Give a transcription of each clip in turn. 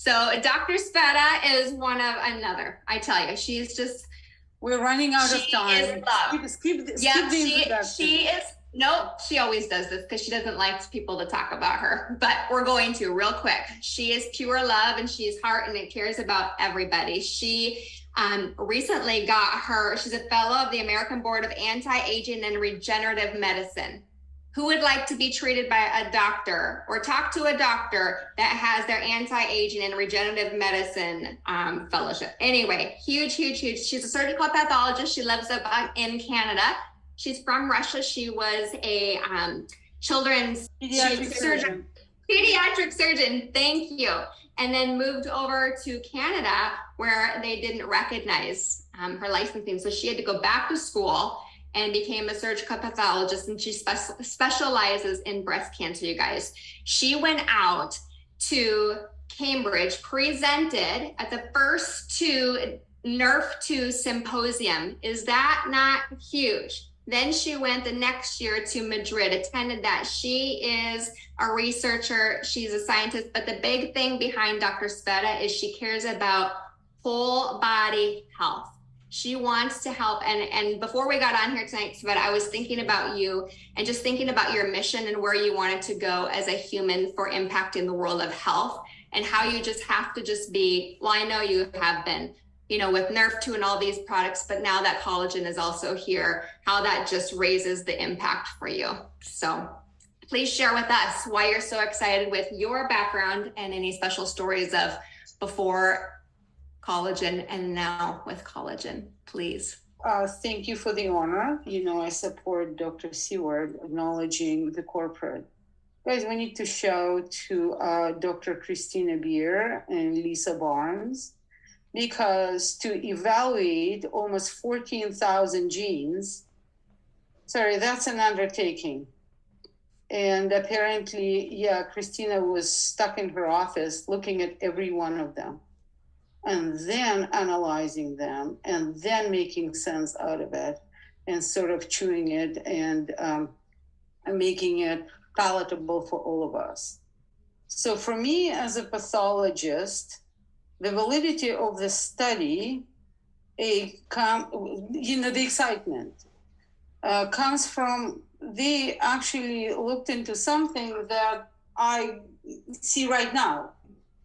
So Dr. Sveta is I tell you, she's just. We're running out of time. She is love. Skip the introduction. She is, nope, she always does this because she doesn't like people to talk about her, but we're going to real quick. She is pure love and she's heart and it cares about everybody. She recently she's a fellow of the American Board of Anti-Aging and Regenerative Medicine. Who would like to be treated by a doctor or talk to a doctor that has their anti-aging and regenerative medicine fellowship? Anyway, huge. She's a surgical pathologist. She lives up in Canada. She's from Russia. She was a children's pediatric surgeon. Pediatric surgeon, thank you. And then moved over to Canada where they didn't recognize her licensing. So she had to go back to school and became a surgical pathologist, and she specializes in breast cancer, you guys. She went out to Cambridge, presented at the first two Nrf2 symposium. Is that not huge? Then she went the next year to Madrid, attended that. She is a researcher, she's a scientist, but the big thing behind Dr. Sveta is she cares about whole body health. She wants to help. And before we got on here tonight, Sveta, I was thinking about you and just thinking about your mission and where you wanted to go as a human for impacting the world of health and how you just have to just be, well, I know you have been, with Nrf2 and all these products, but now that collagen is also here, how that just raises the impact for you. So please share with us why you're so excited with your background and any special stories of before collagen and now with collagen, please. Thank you for the honor. I support Dr. Seward acknowledging the corporate. Guys, we need to shout to Dr. Christina Beer and Lisa Barnes, because to evaluate almost 14,000 genes, that's an undertaking. And apparently, Christina was stuck in her office looking at every one of them, and then analyzing them, and then making sense out of it, and sort of chewing it and making it palatable for all of us. So for me as a pathologist, the validity of the study, the excitement comes from they actually looked into something that I see right now.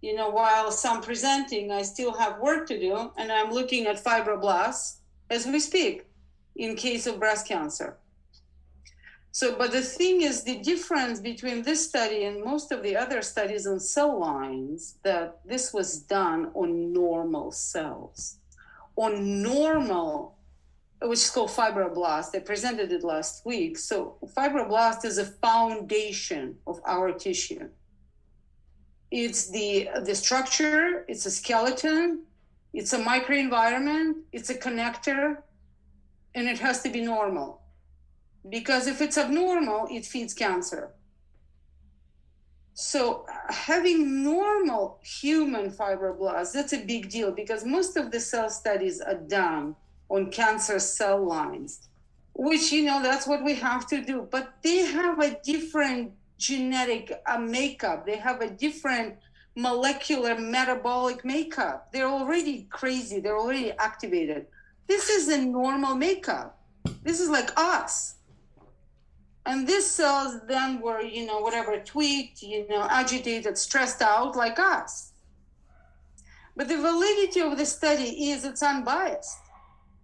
While some presenting, I still have work to do, and I'm looking at fibroblasts as we speak in case of breast cancer. But the thing is, the difference between this study and most of the other studies on cell lines, that this was done on normal cells, on normal, which is called fibroblast. I presented it last week. So fibroblast is a foundation of our tissue. It's the structure, it's a skeleton, it's a microenvironment, it's a connector, and it has to be normal. Because if it's abnormal, it feeds cancer. So having normal human fibroblasts, that's a big deal, because most of the cell studies are done on cancer cell lines, which, that's what we have to do. But they have a different genetic makeup. They have a different molecular metabolic makeup. They're already crazy. They're already activated. This is a normal makeup. This is like us. And these cells then were, tweaked, agitated, stressed out like us. But the validity of the study is it's unbiased.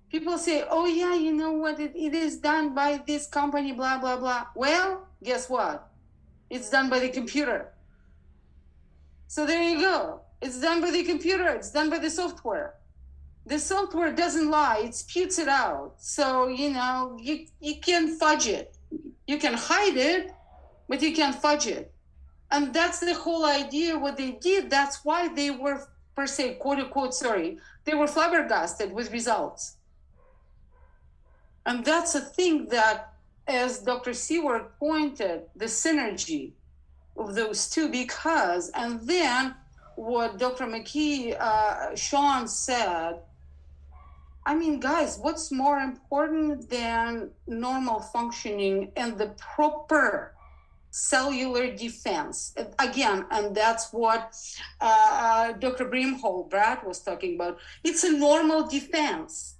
People say, oh yeah, you know what, it is done by this company, blah, blah, blah. Well, guess what? It's done by the computer. So there you go. It's done by the computer. It's done by the software. The software doesn't lie. It spits it out. So, you can't fudge it. You can hide it, but you can't fudge it. And that's the whole idea what they did. That's why they were, per se, quote unquote, they were flabbergasted with results. And that's a thing that, as Dr. Seward pointed, the synergy of those two, because, and then what Dr. McKee, Sean said, guys, what's more important than normal functioning and the proper cellular defense. Again, and that's what Dr. Brad was talking about. It's a normal defense.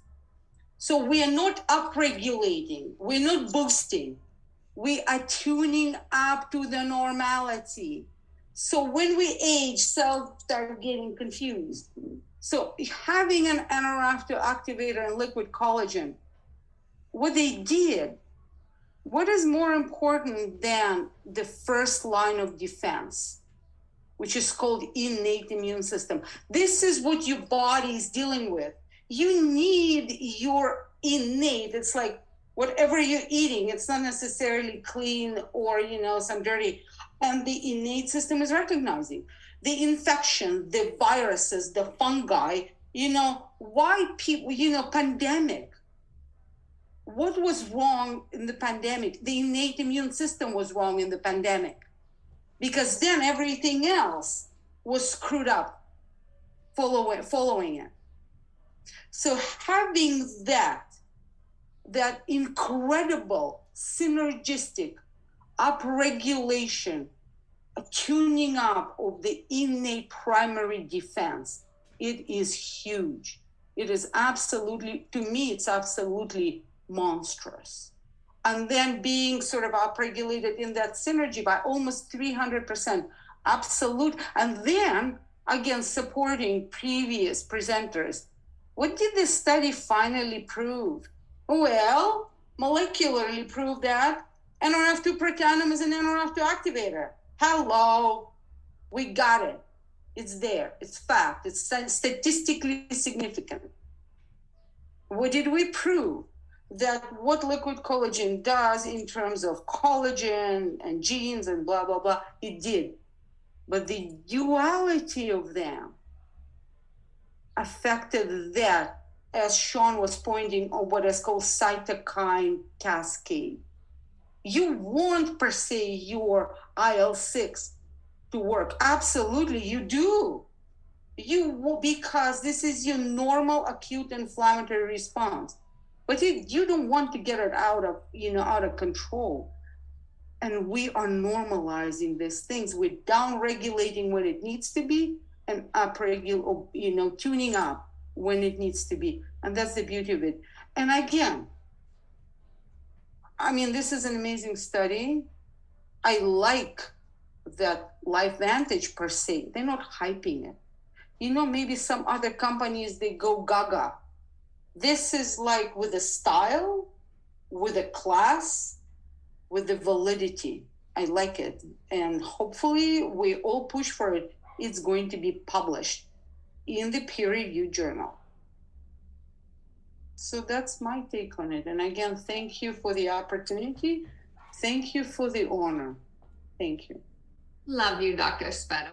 So we are not upregulating, we're not boosting, we are tuning up to the normality. So when we age, cells start getting confused. So having an Nrf2 activator and liquid collagen, what they did, what is more important than the first line of defense, which is called innate immune system? This is what your body is dealing with. You need your innate, it's like whatever you're eating, it's not necessarily clean or, some dirty. And the innate system is recognizing the infection, the viruses, the fungi, why people, pandemic. What was wrong in the pandemic? The innate immune system was wrong in the pandemic, because then everything else was screwed up following it. So having that incredible synergistic upregulation, a tuning up of the innate primary defense, it is huge. It is absolutely, to me, it's absolutely monstrous. And then being sort of upregulated in that synergy by almost 300%, absolute. And then, again, supporting previous presenters. What did this study finally prove? Well, molecularly proved that Nrf2 protanum is an Nrf2 activator. Hello, we got it. It's there, it's fact, it's statistically significant. What did we prove? That what liquid collagen does in terms of collagen and genes and blah, blah, blah, it did. But the duality of them affected that, as Sean was pointing on what is called cytokine cascade. You want per se your IL-6 to work. Absolutely, you do. You will, because this is your normal acute inflammatory response. But you don't want to get it out of control. And we are normalizing these things. We're down-regulating when it needs to be and tuning up when it needs to be. And that's the beauty of it. And again, this is an amazing study. I like that LifeVantage per se, they're not hyping it. Maybe some other companies, they go gaga. This is like with a style, with a class, with the validity. I like it. And hopefully we all push for it. It's going to be published in the peer-reviewed journal. So that's my take on it. And again, thank you for the opportunity. Thank you for the honor. Thank you. Love you, Dr. Sveta.